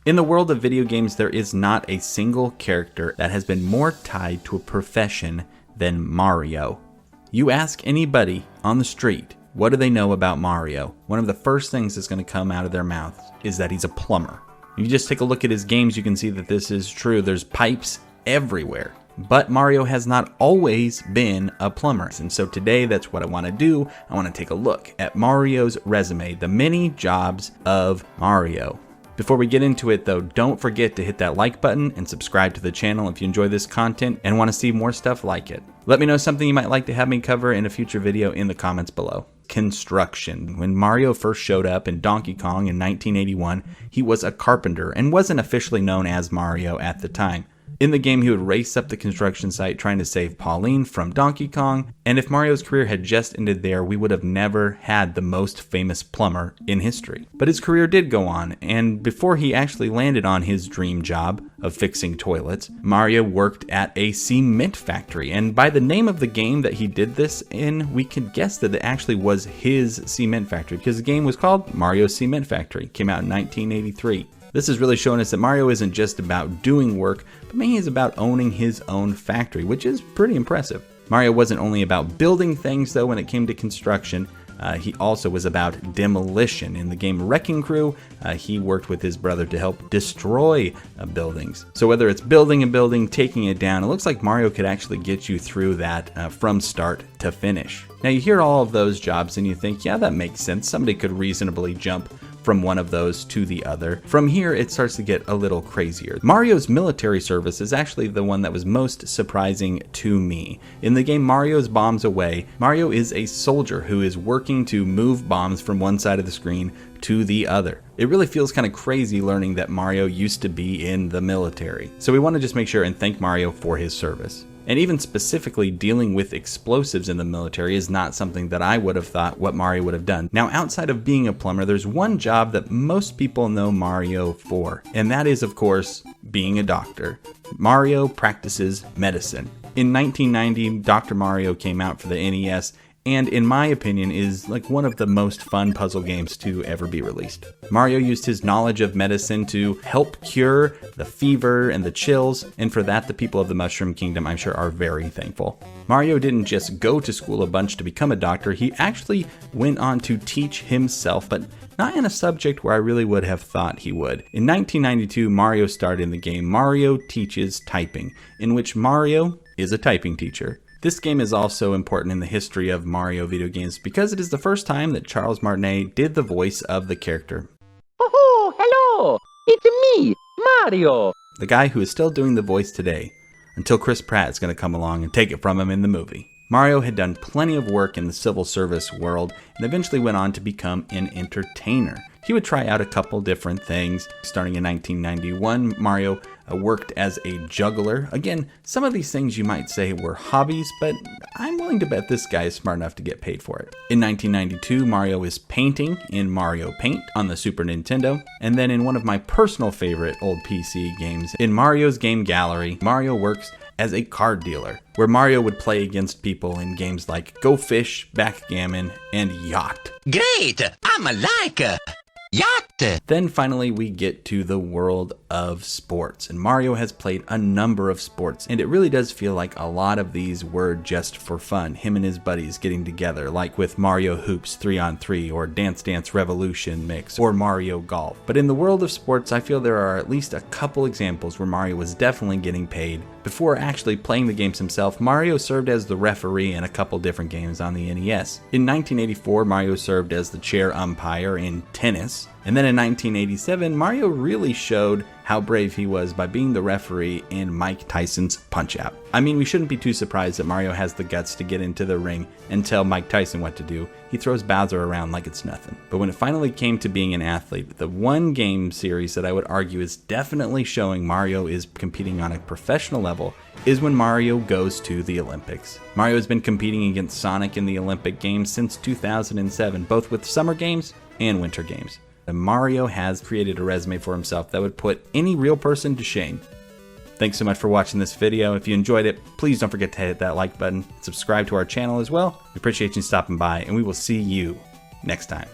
In the world of video games, there is not a single character that has been more tied to a profession than Mario. You ask anybody on the street, what do they know about Mario? One of the first things that's going to come out of their mouth is that he's a plumber. If you just take a look at his games, you can see that this is true. There's pipes everywhere. But Mario has not always been a plumber. And so today, that's what I want to do. I want to take a look at Mario's resume, the many jobs of Mario. Before we get into it though, don't forget to hit that like button and subscribe to the channel if you enjoy this content and want to see more stuff like it. Let me know something you might like to have me cover in a future video in the comments below. Construction. When Mario first showed up in Donkey Kong in 1981, he was a carpenter and wasn't officially known as Mario at the time. In the game, he would race up the construction site trying to save Pauline from Donkey Kong, and if Mario's career had just ended there, we would have never had the most famous plumber in history. But his career did go on, and before he actually landed on his dream job of fixing toilets, Mario worked at a cement factory, and by the name of the game that he did this in, we could guess that it actually was his cement factory, because the game was called Mario's Cement Factory. It came out in 1983. This is really showing us that Mario isn't just about doing work, but mainly is about owning his own factory, which is pretty impressive. Mario wasn't only about building things though when it came to construction, he also was about demolition. In the game Wrecking Crew, he worked with his brother to help destroy buildings. So whether it's building a building, taking it down, it looks like Mario could actually get you through that from start to finish. Now you hear all of those jobs and you think, yeah, that makes sense. Somebody could reasonably jump from one of those to the other. From here, it starts to get a little crazier. Mario's military service is actually the one that was most surprising to me. In the game Mario's Bombs Away, Mario is a soldier who is working to move bombs from one side of the screen to the other. It really feels kind of crazy learning that Mario used to be in the military. So we want to just make sure and thank Mario for his service. And even specifically dealing with explosives in the military is not something that I would have thought what Mario would have done. Now, outside of being a plumber, there's one job that most people know Mario for, and that is, of course, being a doctor. Mario practices medicine. In 1990, Dr. Mario came out for the NES, and in my opinion is like one of the most fun puzzle games to ever be released. Mario used his knowledge of medicine to help cure the fever and the chills, and for that the people of the Mushroom Kingdom, I'm sure, are very thankful. Mario didn't just go to school a bunch to become a doctor, he actually went on to teach himself, but not in a subject where I really would have thought he would. In 1992, Mario started in the game Mario Teaches Typing, in which Mario is a typing teacher. This game is also important in the history of Mario video games because it is the first time that Charles Martinet did the voice of the character. Oh, hello! It's me, Mario! The guy who is still doing the voice today, until Chris Pratt is going to come along and take it from him in the movie. Mario had done plenty of work in the civil service world and eventually went on to become an entertainer. He would try out a couple different things. Starting in 1991, Mario worked as a juggler. Again, some of these things you might say were hobbies, but I'm willing to bet this guy is smart enough to get paid for it. In 1992, Mario is painting in Mario Paint on the Super Nintendo. And then in one of my personal favorite old PC games, in Mario's Game Gallery, Mario works as a card dealer, where Mario would play against people in games like Go Fish, Backgammon, and Yacht. Great! I'm like Yacht! Then finally we get to the world of sports, and Mario has played a number of sports, and it really does feel like a lot of these were just for fun, him and his buddies getting together, like with Mario Hoops 3-on-3 or Dance Dance Revolution Mix or Mario Golf. But in the world of sports, I feel there are at least a couple examples where Mario was definitely getting paid. Before actually playing the games himself, Mario served as the referee in a couple different games on the NES. In 1984, Mario served as the chair umpire in tennis. And then in 1987, Mario really showed how brave he was by being the referee in Mike Tyson's Punch-Out! I mean, we shouldn't be too surprised that Mario has the guts to get into the ring and tell Mike Tyson what to do. He throws Bowser around like it's nothing. But when it finally came to being an athlete, the one game series that I would argue is definitely showing Mario is competing on a professional level is when Mario goes to the Olympics. Mario has been competing against Sonic in the Olympic Games since 2007, both with Summer Games and Winter Games. And Mario has created a resume for himself that would put any real person to shame. Thanks so much for watching this video. If you enjoyed it, please don't forget to hit that like button, subscribe to our channel as well. We appreciate you stopping by, and we will see you next time.